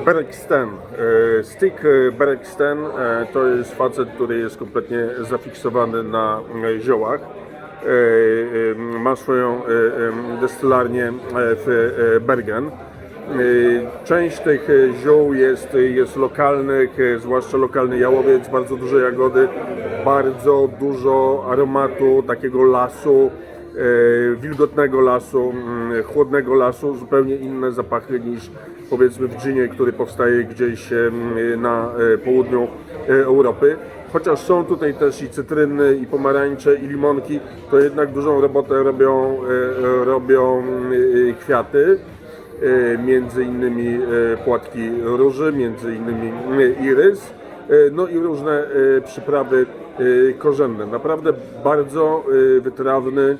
Bareksten. Stick Bareksten to jest facet, który jest kompletnie zafiksowany na ziołach. Ma swoją destylarnię w Bergen. Część tych ziół jest lokalnych, zwłaszcza lokalny jałowiec, bardzo dużo jagody, bardzo dużo aromatu takiego lasu, wilgotnego lasu, chłodnego lasu, zupełnie inne zapachy niż powiedzmy w ginie, który powstaje gdzieś na południu Europy. Chociaż są tutaj też i cytryny, i pomarańcze, i limonki, to jednak dużą robotę robią kwiaty. Między innymi płatki róży, między innymi irys, no i różne przyprawy korzenne. Naprawdę bardzo wytrawny,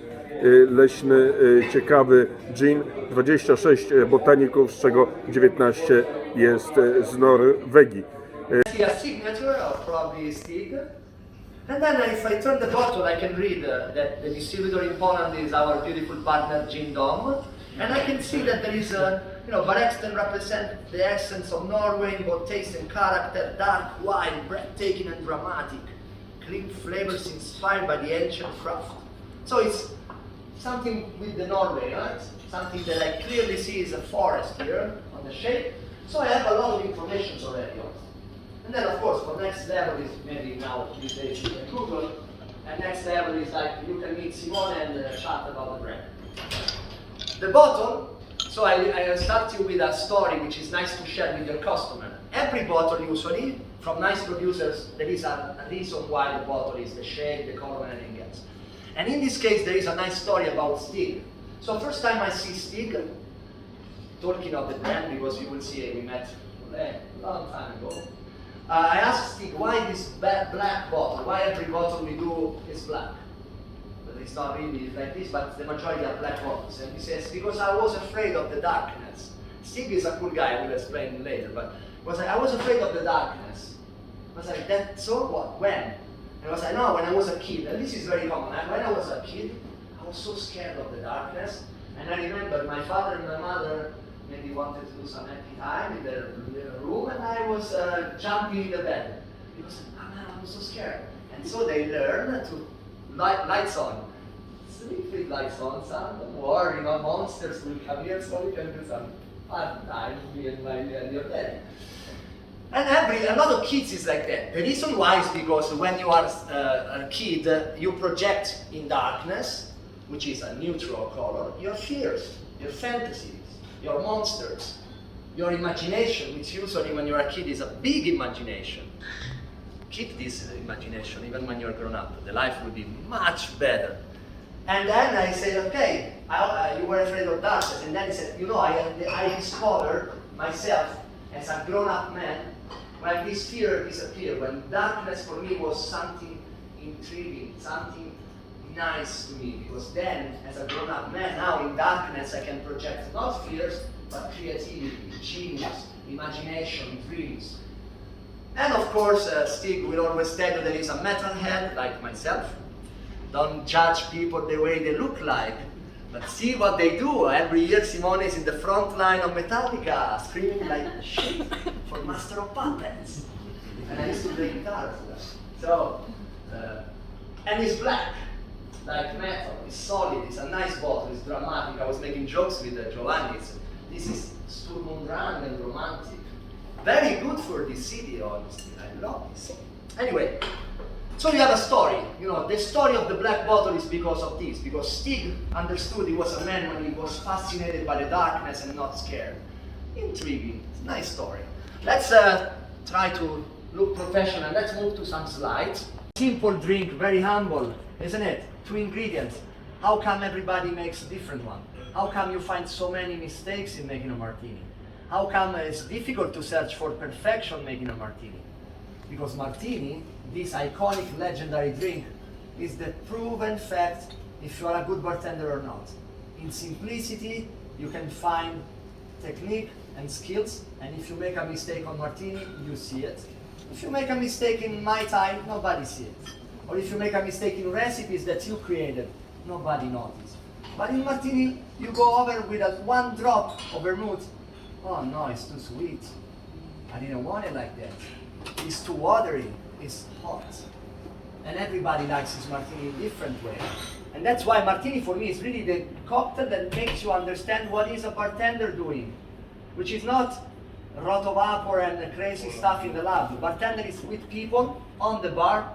leśny, ciekawy gin. 26 botaników, z czego 19 jest z Norwegii. A signature of probably Stig. And then if I turn the bottle, I can read that the distributor in Poland is our beautiful partner Gin Dom. And I can see that there is Bareksten represents the essence of Norway in both taste and character, dark, wild, breathtaking and dramatic. Clean flavors inspired by the ancient craft. So it's something with the Norway, right? Something that I clearly see is a forest here on the shape. So I have a lot of information already on it. And then of course for next level is maybe now these days you can Google. And next level is like you can meet Simone and chat about the brand. The bottle, so I start you with a story which is nice to share with your customer. Every bottle usually, from nice producers, there is a reason why the bottle is the shape, the color and everything else. And in this case there is a nice story about Stig. So first time I see Stig, talking of the brand, because you will see we met a long time ago. I asked Stig why this black bottle, why every bottle we do is black. It's not really like this, but the majority are black bottles. And he says, because I was afraid of the darkness. Stig is a cool guy, I will explain later, but I was afraid of the darkness. I was like, that, so what, when? And I was like, no, when I was a kid, and this is very common. When I was a kid, I was so scared of the darkness. And I remember my father and my mother maybe wanted to do some happy time in their room, and I was jumping in the bed. Because I was so scared. And so they learned to lights on. Sleep with lights on, son, don't worry, monsters will come here, so we can do some fun time, me and your daddy. And a lot of kids is like that. The reason why is because when you are a kid, you project in darkness, which is a neutral color, your fears, your fantasies, your monsters, your imagination, which usually when you're a kid is a big imagination. Keep this imagination even when you're grown up. The life will be much better. And then I said, okay, you were afraid of darkness. And then he said, I discovered myself as a grown-up man when this fear disappeared, when darkness for me was something intriguing, something nice to me. Because then, as a grown-up man, now in darkness I can project not fears, but creativity, genius, imagination, dreams. And of course, Stig will always tell you there is a metalhead like myself. Don't judge people the way they look like, but see what they do. Every year Simone is in the front line of Metallica, screaming like shit for Master of Puppets. And I used to play guitar for that. So, and it's black, like metal. It's solid, it's a nice bottle, it's dramatic. I was making jokes with Giovanni. This is Sturm und Drang and romantic. Very good for this city, honestly. I love this. Anyway, so you have a story. The story of the black bottle is because of this. Because Stig understood he was a man when he was fascinated by the darkness and not scared. Intriguing. Nice story. Let's try to look professional. Let's move to some slides. Simple drink, very humble, isn't it? 2 ingredients. How come everybody makes a different one? How come you find so many mistakes in making a martini? How come it's difficult to search for perfection making a martini? Because martini, this iconic legendary drink, is the proven fact if you are a good bartender or not. In simplicity, you can find technique and skills, and if you make a mistake on martini, you see it. If you make a mistake in Mai Tai, nobody sees it. Or if you make a mistake in recipes that you created, nobody notices. But in martini, you go over with one drop of vermouth. Oh no, it's too sweet. I didn't want it like that. It's too watery, it's hot. And everybody likes his martini in different way. And that's why martini for me is really the cocktail that makes you understand what is a bartender doing, which is not roto vapor and crazy stuff in the lab. The bartender is with people on the bar,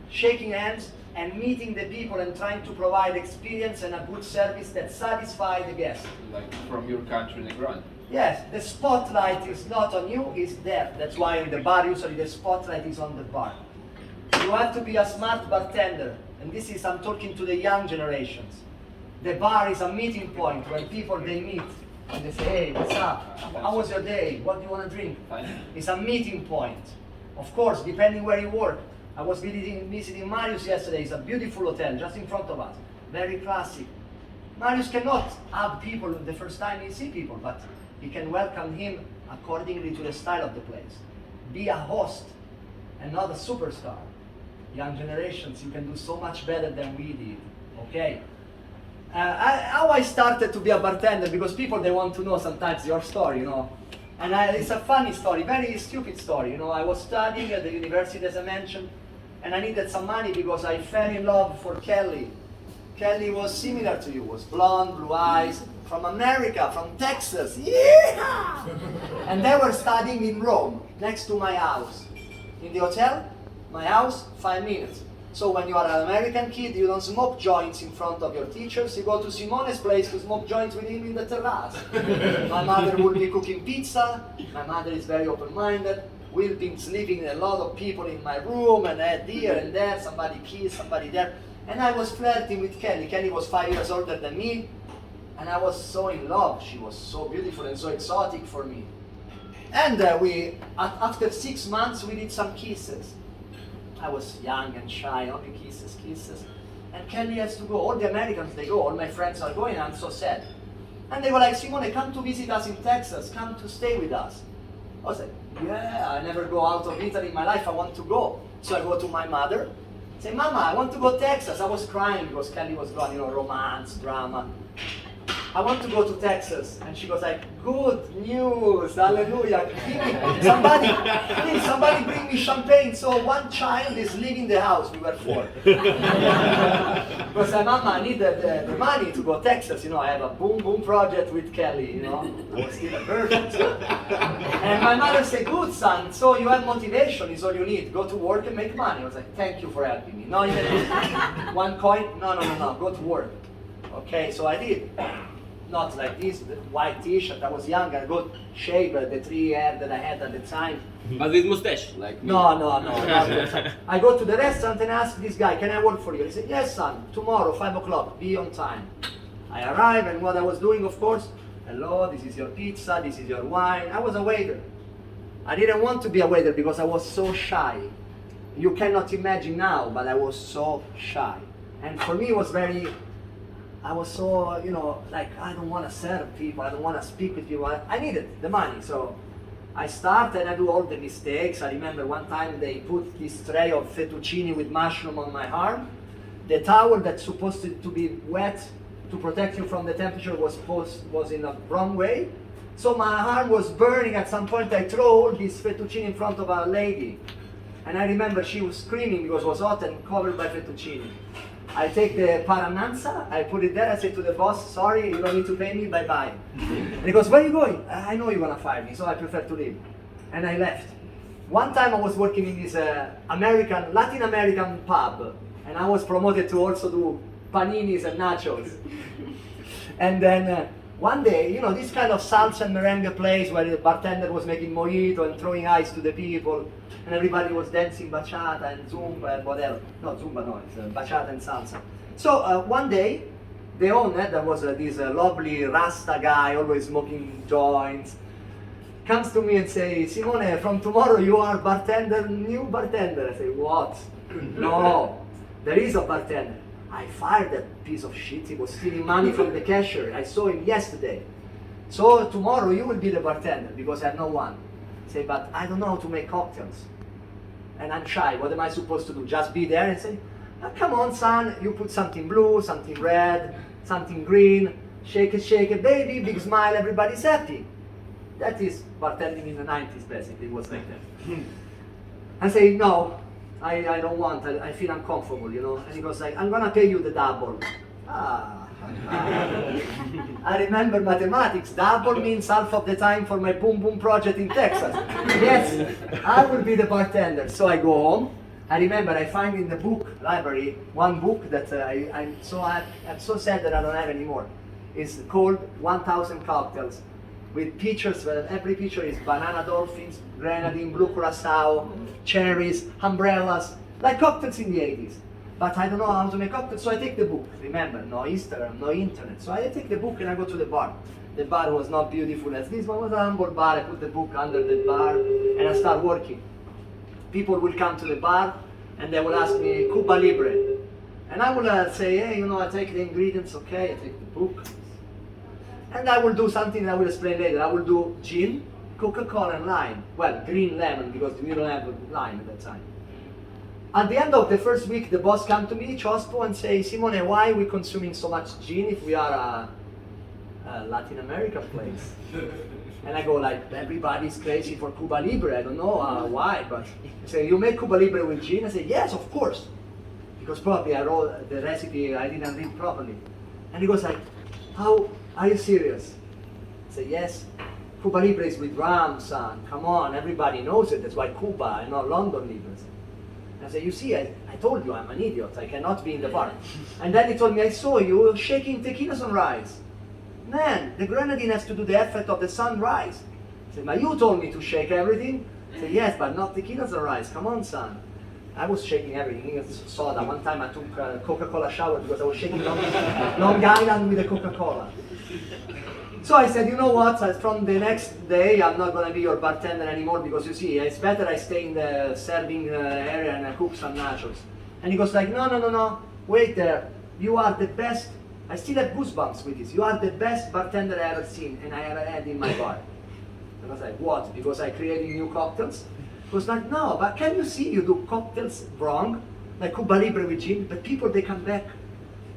shaking hands and meeting the people and trying to provide experience and a good service that satisfies the guest. Like from your country, Negroni. Yes, the spotlight is not on you, it's there. That's why in the bar usually the spotlight is on the bar. You have to be a smart bartender, and this is, I'm talking to the young generations. The bar is a meeting point where people they meet and they say, hey, what's up? How was your day? What do you want to drink? Fine. It's a meeting point. Of course, depending where you work. I was visiting Marius yesterday. It's a beautiful hotel just in front of us. Very classic. Marius cannot have people the first time he sees people, but he can welcome him accordingly to the style of the place. Be a host and not a superstar. Young generations, you can do so much better than we did. Okay? How I started to be a bartender, because people they want to know sometimes your story, you know. And it's a funny story, very stupid story. You know, I was studying at the university, as I mentioned, and I needed some money because I fell in love for Kelly. Kelly was similar to you, was blonde, blue eyes, from America, from Texas. Yeah! And they were studying in Rome, next to my house. In the hotel, my house, 5 minutes. So when you are an American kid, you don't smoke joints in front of your teachers. You go to Simone's place to smoke joints with him in the terrace. My mother will be cooking pizza. My mother is very open-minded. We've been sleeping a lot of people in my room, and here and there, somebody kissed, somebody there. And I was flirting with Kelly. Kelly was 5 years older than me, and I was so in love. She was so beautiful and so exotic for me. And after 6 months, we did some kisses. I was young and shy, only kisses. And Kelly has to go. All the Americans, they go. All my friends are going, and I'm so sad. And they were like, Simone, come to visit us in Texas. Come to stay with us. I was like, yeah, I never go out of Italy in my life. I want to go. So I go to my mother. Say, Mama, I want to go to Texas. I was crying because Kelly was gone, you know, romance, drama. I want to go to Texas. And she goes like, good news, hallelujah. Somebody, please, somebody bring me champagne. So one child is leaving the house. We were 4. Because Mama, I need the money to go to Texas. You know, I have a boom boom project with Kelly, you know. I was still a virgin. So. And my mother said, good son, so you have motivation is all you need. Go to work and make money. I was like, thank you for helping me. No, even 1 coin? No, go to work. Okay, so I did. Not like this, the white t-shirt. I was young, I got shaved the 3 hair that I had at the time. But with mustache, like me. No, not that time. I go to the restaurant and ask this guy, can I work for you? He said, yes son, tomorrow 5 o'clock, be on time. I arrive, and what I was doing, of course, hello, this is your pizza, this is your wine. I was a waiter. I didn't want to be a waiter because I was so shy. You cannot imagine now, but I was so shy. And for me it was I was so, you know, like, I don't want to serve people, I don't want to speak with people. I needed the money, so I start and I do all the mistakes. I remember one time they put this tray of fettuccine with mushroom on my arm. The towel that's supposed to be wet to protect you from the temperature was in a wrong way. So my arm was burning. At some point I throw all this fettuccine in front of a lady. And I remember she was screaming because it was hot and covered by fettuccine. I take the parananza, I put it there, I say to the boss, sorry, you don't need to pay me, bye-bye. And he goes, where are you going? I know you're gonna fire me, so I prefer to leave. And I left. One time I was working in this Latin American pub, and I was promoted to also do paninis and nachos. And then one day, you know, this kind of salsa and merengue place where the bartender was making mojito and throwing ice to the people, and everybody was dancing bachata and zumba and whatever. No, zumba no, it's bachata and salsa. So one day, the owner, that was this lovely Rasta guy, always smoking joints, comes to me and says, Simone, from tomorrow you are bartender, new bartender. I say, what? No, there is a bartender. I fired that piece of shit. He was stealing money from the cashier. I saw him yesterday. So tomorrow you will be the bartender because I have no one. Say, but I don't know how to make cocktails. And I'm shy. What am I supposed to do? Just be there and say, oh, come on, son. You put something blue, something red, something green. Shake it, baby. Big smile. Everybody's happy. That is bartending in the 90s, basically. It was like that. I say, no, I don't want. I feel uncomfortable, you know. And he goes like, I'm gonna pay you the double. I remember mathematics. Double means half of the time for my Boom Boom project in Texas. Yes, I will be the bartender. So I go home. I remember I find in the book library one book that I'm so sad that I don't have anymore. It's called 1000 Cocktails, with pictures. Every picture is banana dolphins, grenadine, blue curacao, cherries, umbrellas, like cocktails in the 80s. But I don't know how to make cocktails, so I take the book. Remember, no Instagram, no internet. So I take the book and I go to the bar. The bar was not beautiful as this one, was a humble bar. I put the book under the bar and I start working. People will come to the bar and they will ask me, Cuba Libre. And I will say, hey, you know, I take the ingredients, okay, I take the book. And I will do something I will explain later. I will do gin, Coca-Cola and lime. Well, green lemon because we don't have lime at that time. At the end of the first week, the boss come to me, Chospo, and say, Simone, why are we consuming so much gin if we are a Latin American place? And I go like, everybody's crazy for Cuba Libre. I don't know why, but he say, you make Cuba Libre with gin? I say, yes, of course. Because probably I wrote the recipe, I didn't read properly. And he goes like, how, are you serious? I say, yes. Cuba Libre is with rum, son. Come on, everybody knows it. That's why Cuba and not London Libres. I said, you see, I told you I'm an idiot. I cannot be in the bar. And then he told me, I saw you shaking tequila sunrise. Man, the grenadine has to do the effect of the sunrise. I said, but you told me to shake everything. I said, yes, but not tequila sunrise. Come on, son. I was shaking everything. It was soda. One time I took a Coca-Cola shower because I was shaking Long Island with a Coca-Cola. So I said, you know what, from the next day, I'm not going to be your bartender anymore because you see, it's better I stay in the serving area and I cook some nachos. And he goes like, no, wait there. You are the best. I still have goosebumps with this. You are the best bartender I ever seen and I ever had in my bar. I was like, what? Because I created new cocktails? He was like, no, but can you see you do cocktails wrong? Like Cuba Libre with gin, but people, they come back.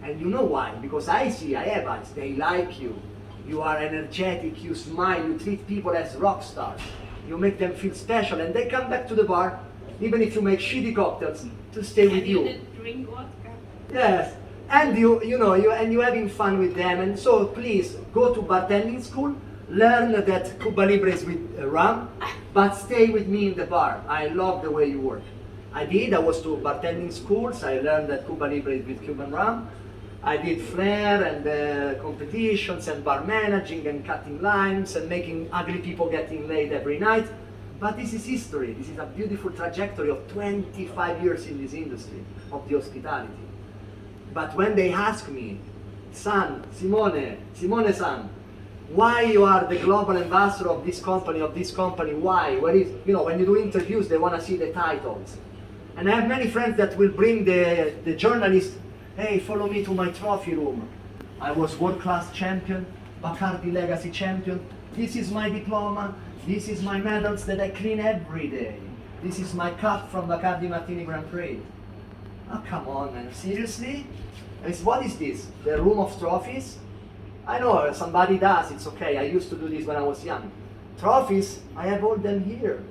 And you know why? Because I have eyes. They like you. You are energetic, you smile, you treat people as rock stars. You make them feel special and they come back to the bar, even if you make shitty cocktails, to stay with you. You drink vodka. Yes. And you're having fun with them. And so please go to bartending school, learn that Cuba Libre is with rum, but stay with me in the bar. I love the way you work. I was to bartending schools, I learned that Cuba Libre is with Cuban rum. I did flair and competitions and bar managing and cutting limes and making ugly people getting laid every night. But this is history. This is a beautiful trajectory of 25 years in this industry of the hospitality. But when they ask me, son, Simone son, why you are the global ambassador of this company, why? When you do interviews, they want to see the titles. And I have many friends that will bring the journalist, hey, follow me to my trophy room. I was world-class champion, Bacardi Legacy champion. This is my diploma. This is my medals that I clean every day. This is my cup from Bacardi Martini Grand Prix. Oh, come on, man. Seriously? What is this? The room of trophies? I know, somebody does. It's okay. I used to do this when I was young. Trophies, I have all them here.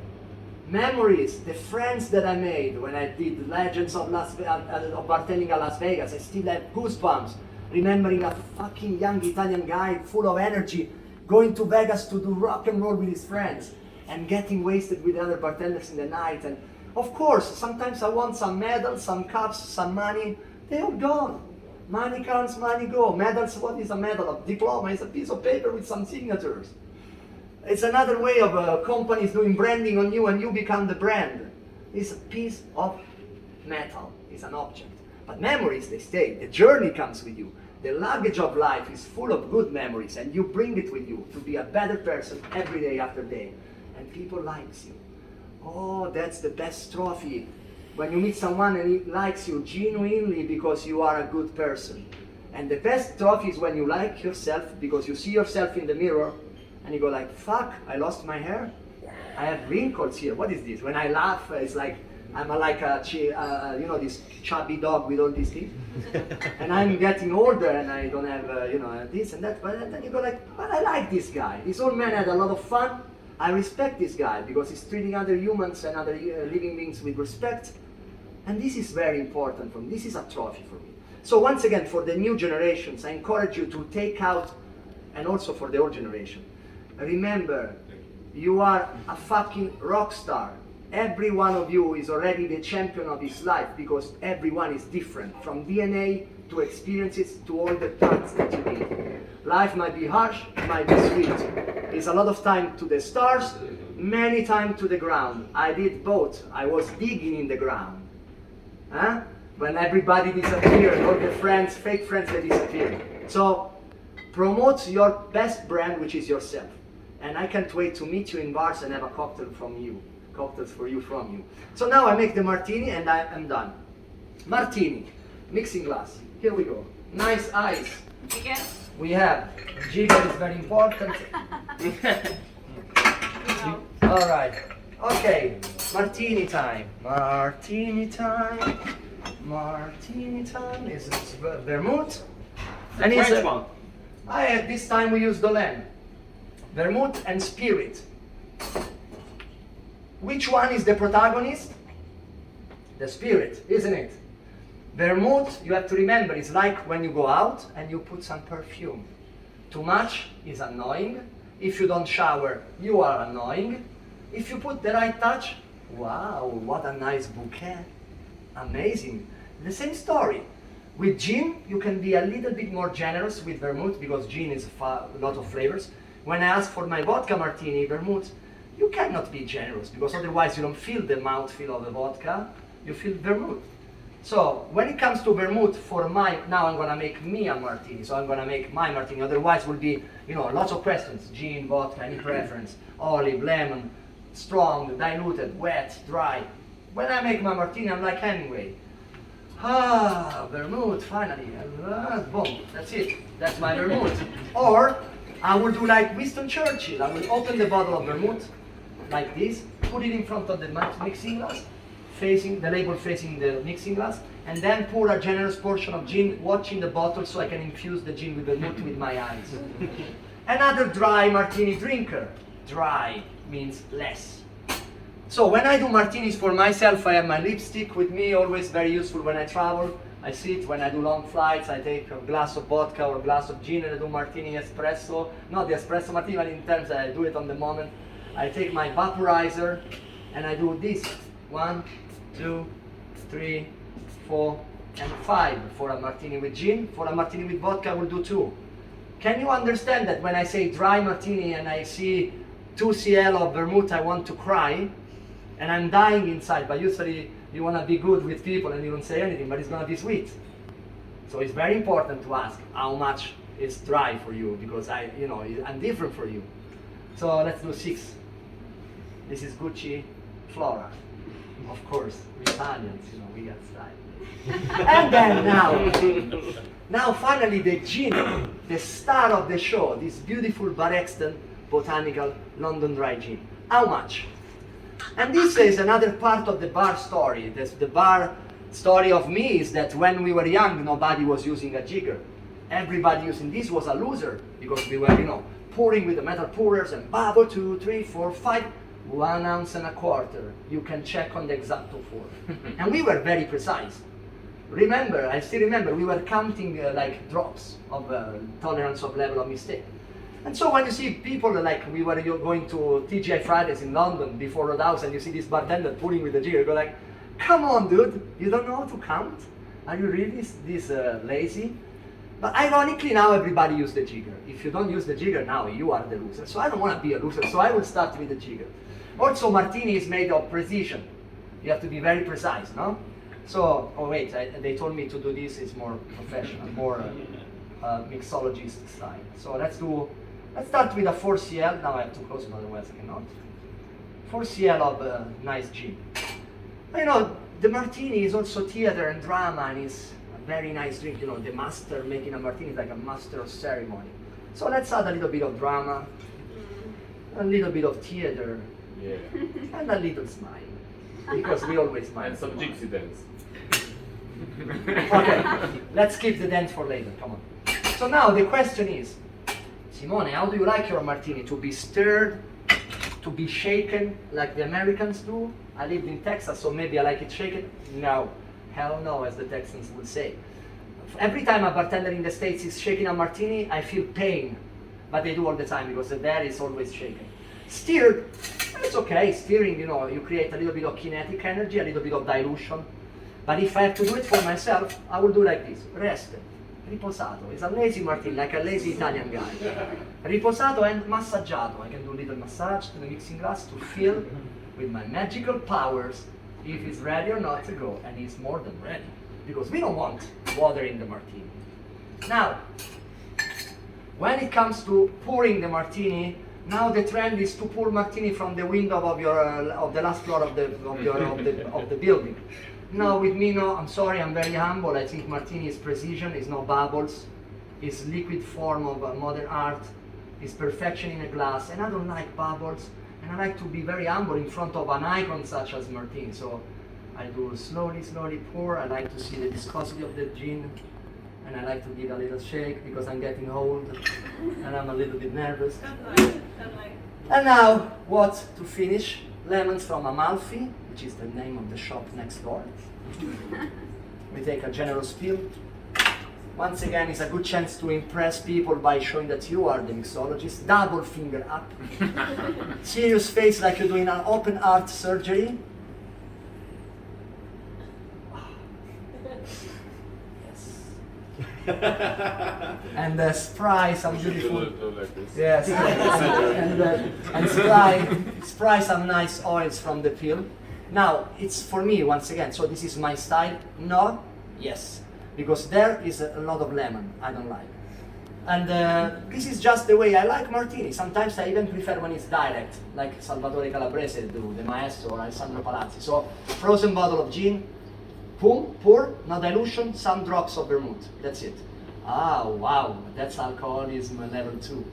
Memories, the friends that I made when I did Legends of bartending at Las Vegas. I still have goosebumps remembering a fucking young Italian guy full of energy going to Vegas to do rock and roll with his friends and getting wasted with other bartenders in the night. And of course, sometimes I want some medals, some cups, some money. They all gone. Money comes, money go. Medals, what is a medal? A diploma is a piece of paper with some signatures. It's another way of companies doing branding on you and you become the brand. It's a piece of metal. It's an object. But memories, they stay. The journey comes with you. The luggage of life is full of good memories and you bring it with you to be a better person every day after day. And people likes you. Oh, that's the best trophy. When you meet someone and he likes you genuinely because you are a good person. And the best trophy is when you like yourself because you see yourself in the mirror and you go like, fuck, I lost my hair. I have wrinkles here. What is this? When I laugh, it's like I'm like you know, this chubby dog with all these things. And I'm getting older and I don't have, you know, this and that. But then you go like, but I like this guy. This old man had a lot of fun. I respect this guy because he's treating other humans and other living beings with respect. And this is very important for me. This is a trophy for me. So once again, for the new generations, I encourage you to take out, and also for the old generation, remember, you are a fucking rock star. Every one of you is already the champion of his life because everyone is different, from DNA to experiences to all the parts that you need. Life might be harsh, might be sweet. It's a lot of time to the stars, many time to the ground. I did both. I was digging in the ground. Huh? When everybody disappeared, all the friends, fake friends, they disappeared. So promote your best brand, which is yourself. And I can't wait to meet you in bars and have a cocktail from you. Cocktails for you from you. So now I make the martini and I am done. Martini, mixing glass. Here we go. Nice ice. Again? We have jigger is very important. No. All right. Okay. Martini time. Martini time. Martini time. This is vermouth. And it's French one. this time we use Dolin. Vermouth and spirit. Which one is the protagonist? The spirit, isn't it? Vermouth, you have to remember, is like when you go out and you put some perfume. Too much is annoying. If you don't shower, you are annoying. If you put the right touch, wow, what a nice bouquet. Amazing. The same story. With gin, you can be a little bit more generous with vermouth because gin is a lot of flavors. When I ask for my vodka martini, vermouth, you cannot be generous because otherwise you don't feel the mouthfeel of the vodka, you feel vermouth. So when it comes to vermouth, now I'm gonna make me a martini, so I'm gonna make my martini, otherwise will be, you know, lots of questions, gin, vodka, any preference, olive, lemon, strong, diluted, wet, dry. When I make my martini, I'm like Hemingway. Vermouth, finally, boom, that's it, that's my vermouth. Or I will do like Winston Churchill, I will open the bottle of vermouth, like this, put it in front of the mixing glass, facing the label facing the mixing glass, and then pour a generous portion of gin, watching the bottle so I can infuse the gin with vermouth with my eyes. Another dry martini drinker. Dry means less. So when I do martinis for myself, I have my lipstick with me, always very useful when I travel. I sit, when I do long flights, I take a glass of vodka or a glass of gin and I do martini espresso. Not the espresso martini, but in terms that I do it on the moment. I take my vaporizer and I do this. 1, 2, 3, 4, and 5 for a martini with gin. For a martini with vodka, I will do 2. Can you understand that when I say dry martini and I see 2 cl of vermouth, I want to cry? And I'm dying inside, but usually you want to be good with people and you don't say anything, but it's going to be sweet. So it's very important to ask how much is dry for you, because I'm different for you. So let's do 6. This is Gucci Flora. Of course, we're Italians, we got style. And then now finally the gin, the star of the show, this beautiful Bareksten Botanical London Dry Gin. How much? And this is another part of the bar story. The bar story of me is that when we were young, nobody was using a jigger. Everybody using this was a loser, because we were, pouring with the metal pourers and bubble 2, 3, 4, 5, 1 ounce and a quarter. You can check on the Exacto 4. And we were very precise. I still remember, we were counting like drops of tolerance of level of mistake. And so when you see people like we were going to TGI Fridays in London before Roadhouse and you see this bartender pulling with the jigger, you go like, come on dude, you don't know how to count? Are you really this lazy? But ironically now everybody uses the jigger. If you don't use the jigger now, you are the loser. So I don't want to be a loser, so I will start with the jigger. Also Martini is made of precision. You have to be very precise, no? So, they told me to do this, it's more professional, more mixologist style. So let's start with a 4 cl. Now I have to close it, otherwise I cannot. 4 cl of nice gin. The martini is also theater and drama, and it's a very nice drink. The master making a martini is like a master of ceremony. So let's add a little bit of drama, a little bit of theater, and a little smile. because we always smile. And some gypsy dance. Okay, let's keep the dance for later, come on. So now the question is, Simone, how do you like your martini? To be stirred, to be shaken like the Americans do? I lived in Texas, so maybe I like it shaken? No, hell no, as the Texans would say. Every time a bartender in the States is shaking a martini, I feel pain, but they do all the time because the bear is always shaken. Stirred, it's okay, stirring, you know, you create a little bit of kinetic energy, a little bit of dilution. But if I have to do it for myself, I will do like this, rest, riposato. It's a lazy martini, like a lazy Italian guy. Riposato and massaggiato. I can do a little massage to the mixing glass to feel with my magical powers if it's ready or not to go, and it's more than ready. Because we don't want water in the martini. Now, when it comes to pouring the martini, now the trend is to pour martini from the window of your of the last floor of the building. No, with me, no. I'm sorry. I'm very humble. I think martini is precision. It's no bubbles. It's liquid form of modern art. It's perfection in a glass. And I don't like bubbles. And I like to be very humble in front of an icon such as martini. So I do slowly, slowly pour. I like to see the viscosity of the gin. And I like to give a little shake because I'm getting old. And I'm a little bit nervous. And now, what to finish? Lemons from Amalfi, which is the name of the shop next door. We take a generous spill. Once again, it's a good chance to impress people by showing that you are the mixologist. Double finger up. Serious face like you're doing an open heart surgery. And spray some beautiful, yes, and spray some nice oils from the peel. Now it's for me once again. So this is my style. No, yes, because there is a lot of lemon. I don't like, and this is just the way I like martini. Sometimes I even prefer when it's direct, like Salvatore Calabrese do, the maestro, or Alessandro Palazzi. So frozen bottle of gin. Boom, pour, no dilution, some drops of vermouth. That's it. Ah, wow, that's alcoholism level 2.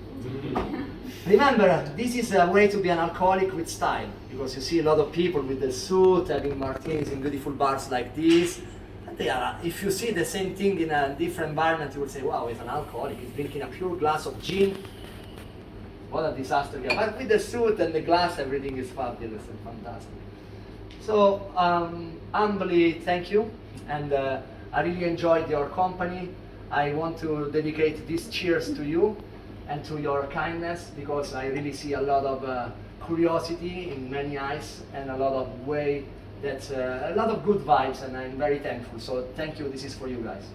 Remember, this is a way to be an alcoholic with style, because you see a lot of people with the suit having martinis in beautiful bars like this. And they are, if you see the same thing in a different environment, you will say, wow, he's an alcoholic. He's drinking a pure glass of gin. What a disaster. But with the suit and the glass, everything is fabulous and fantastic. So, humbly thank you, and I really enjoyed your company. I want to dedicate this cheers to you and to your kindness, because I really see a lot of curiosity in many eyes and a lot of a lot of good vibes, and I'm very thankful. So thank you. This is for you guys.